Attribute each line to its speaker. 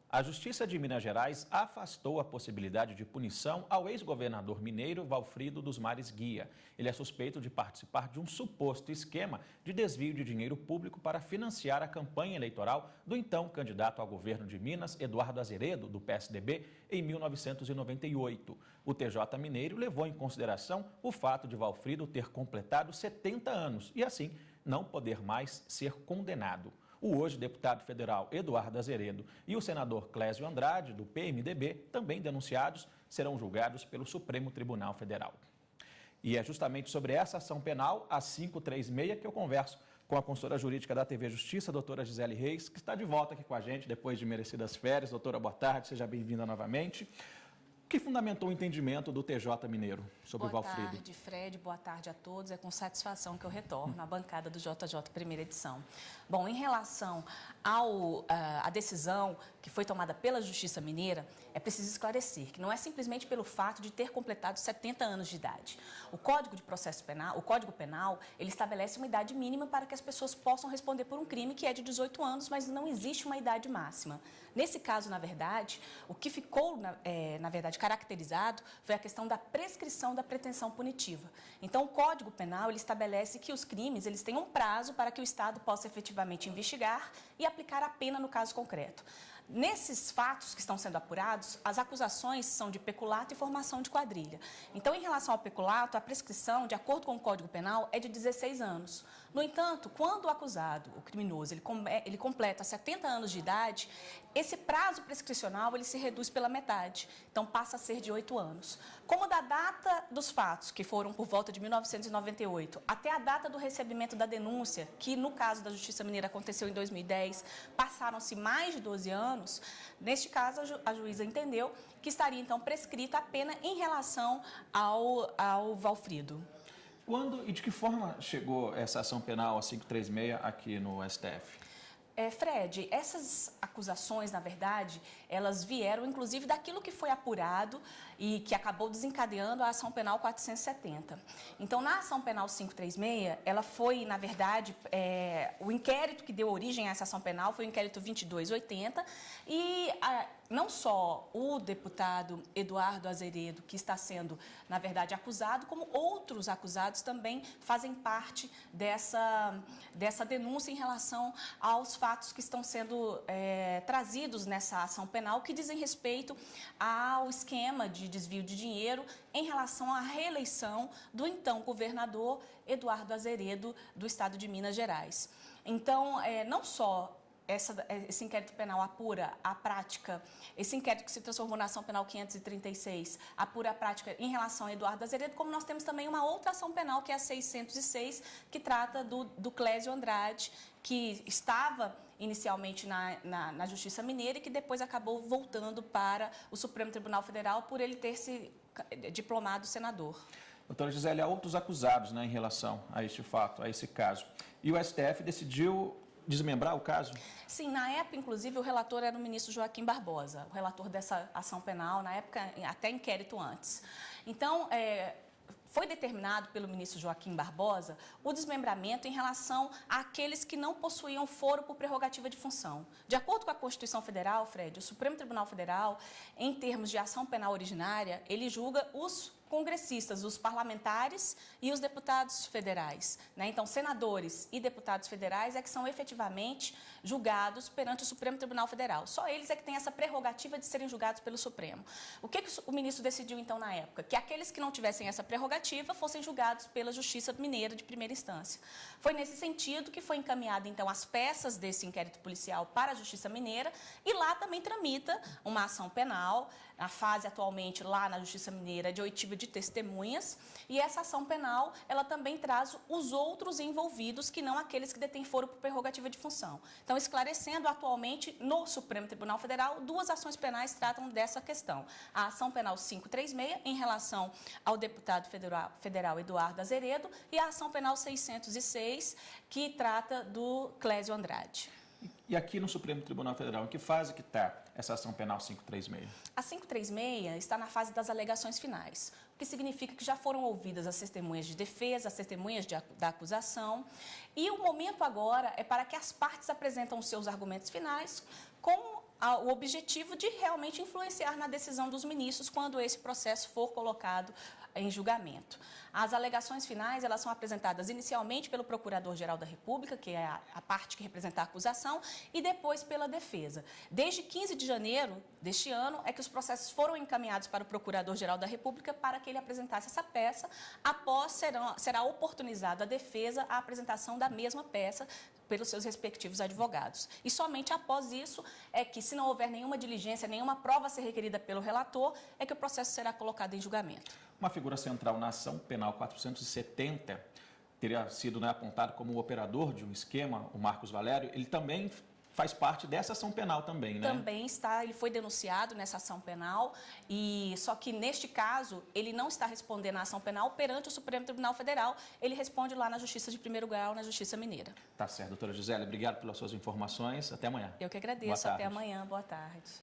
Speaker 1: A Justiça de Minas Gerais afastou a possibilidade de punição ao ex-governador mineiro Valfrido dos Mares Guia. Ele é suspeito de participar de um suposto esquema de desvio de dinheiro público para financiar a campanha eleitoral do então candidato ao governo de Minas, Eduardo Azeredo, do PSDB, em 1998. O TJ Mineiro levou em consideração o fato de Valfrido ter completado 70 anos e, assim, não poder mais ser condenado. O hoje deputado federal Eduardo Azeredo e o senador Clésio Andrade, do PMDB, também denunciados, serão julgados pelo Supremo Tribunal Federal. E é justamente sobre essa ação penal, a 536, que eu converso com a consultora jurídica da TV Justiça, a doutora Gisele Reis, que está de volta aqui com a gente depois de merecidas férias. Doutora, boa tarde, seja bem-vinda novamente. O que fundamentou o entendimento do TJ Mineiro sobre o Valfrido?
Speaker 2: Boa tarde, Fred. Boa tarde a todos. É com satisfação que eu retorno à bancada do JJ Primeira Edição. Bom, em relação à decisão que foi tomada pela Justiça Mineira, é preciso esclarecer que não é simplesmente pelo fato de ter completado 70 anos de idade. O Código de Processo Penal, o Código Penal, ele estabelece uma idade mínima para que as pessoas possam responder por um crime que é de 18 anos, mas não existe uma idade máxima. Nesse caso, na verdade, o que ficou, na verdade, caracterizado foi a questão da prescrição da pretensão punitiva. Então, o Código Penal ele estabelece que os crimes eles têm um prazo para que o Estado possa efetivamente investigar e aplicar a pena no caso concreto. Nesses fatos que estão sendo apurados, as acusações são de peculato e formação de quadrilha. Então, em relação ao peculato, a prescrição, de acordo com o Código Penal, é de 16 anos. No entanto, quando o acusado, o criminoso, ele completa 70 anos de idade, esse prazo prescricional ele se reduz pela metade, então passa a ser de 8 anos. Como da data dos fatos, que foram por volta de 1998, até a data do recebimento da denúncia, que no caso da Justiça Mineira aconteceu em 2010, passaram-se mais de 12 anos, neste caso a juíza entendeu que estaria então prescrita a pena em relação ao Valfrido.
Speaker 1: Quando e de que forma chegou essa ação penal, a 536, aqui no STF?
Speaker 2: Fred, essas acusações, na verdade, elas vieram, inclusive, daquilo que foi apurado e que acabou desencadeando a ação penal 470. Então, na ação penal 536, ela foi, na verdade, o inquérito que deu origem a essa ação penal foi o inquérito 2280 e não só o deputado Eduardo Azeredo, que está sendo, na verdade, acusado, como outros acusados também fazem parte dessa denúncia em relação aos fatos que estão sendo trazidos nessa ação penal, que dizem respeito ao esquema de desvio de dinheiro em relação à reeleição do então governador Eduardo Azeredo, do estado de Minas Gerais. Então, não só esse inquérito penal apura a prática, esse inquérito que se transformou na ação penal 536, apura a prática em relação a Eduardo Azeredo, como nós temos também uma outra ação penal, que é a 606, que trata do Clésio Andrade, que estava inicialmente na Justiça Mineira e que depois acabou voltando para o Supremo Tribunal Federal por ele ter se diplomado senador.
Speaker 1: Doutora Gisele, há outros acusados, em relação a este fato, a esse caso. E o STF decidiu desmembrar o caso?
Speaker 2: Sim, na época, inclusive, o relator era o ministro Joaquim Barbosa, o relator dessa ação penal, na época, até inquérito antes. Então, foi determinado pelo ministro Joaquim Barbosa o desmembramento em relação àqueles que não possuíam foro por prerrogativa de função. De acordo com a Constituição Federal, Fred, o Supremo Tribunal Federal, em termos de ação penal originária, ele julga os congressistas, os parlamentares e os deputados federais. Então, senadores e deputados federais é que são efetivamente julgados perante o Supremo Tribunal Federal. Só eles é que têm essa prerrogativa de serem julgados pelo Supremo. O que o ministro decidiu, então, na época? Que aqueles que não tivessem essa prerrogativa fossem julgados pela Justiça Mineira de primeira instância. Foi nesse sentido que foi encaminhada, então, as peças desse inquérito policial para a Justiça Mineira e lá também tramita uma ação penal, a fase atualmente lá na Justiça Mineira de oitiva de testemunhas, e essa ação penal, ela também traz os outros envolvidos, que não aqueles que detêm foro por prerrogativa de função. Então, esclarecendo, atualmente, no Supremo Tribunal Federal, duas ações penais tratam dessa questão. A ação penal 536, em relação ao deputado federal Eduardo Azeredo, e a ação penal 606, que trata do Clésio Andrade.
Speaker 1: E aqui no Supremo Tribunal Federal, em que fase que está essa ação penal 536?
Speaker 2: A 536 está na fase das alegações finais, o que significa que já foram ouvidas as testemunhas de defesa, as testemunhas da acusação, e o momento agora é para que as partes apresentam os seus argumentos finais com o objetivo de realmente influenciar na decisão dos ministros quando esse processo for colocado em julgamento. As alegações finais, elas são apresentadas inicialmente pelo Procurador-Geral da República, que é a parte que representa a acusação, e depois pela defesa. Desde 15 de janeiro deste ano é que os processos foram encaminhados para o Procurador-Geral da República para que ele apresentasse essa peça. Após será oportunizada a defesa a apresentação da mesma peça pelos seus respectivos advogados. E somente após isso é que, se não houver nenhuma diligência, nenhuma prova a ser requerida pelo relator, é que o processo será colocado em julgamento.
Speaker 1: Uma figura central na ação penal 470 teria sido apontado como o operador de um esquema, o Marcos Valério. Ele também faz parte dessa ação penal também, né?
Speaker 2: Também está, ele foi denunciado nessa ação penal, e só que neste caso ele não está respondendo à ação penal perante o Supremo Tribunal Federal, ele responde lá na Justiça de Primeiro Grau, na Justiça Mineira.
Speaker 1: Tá certo, doutora Gisele, obrigado pelas suas informações, até amanhã.
Speaker 2: Eu que agradeço, até amanhã, boa tarde.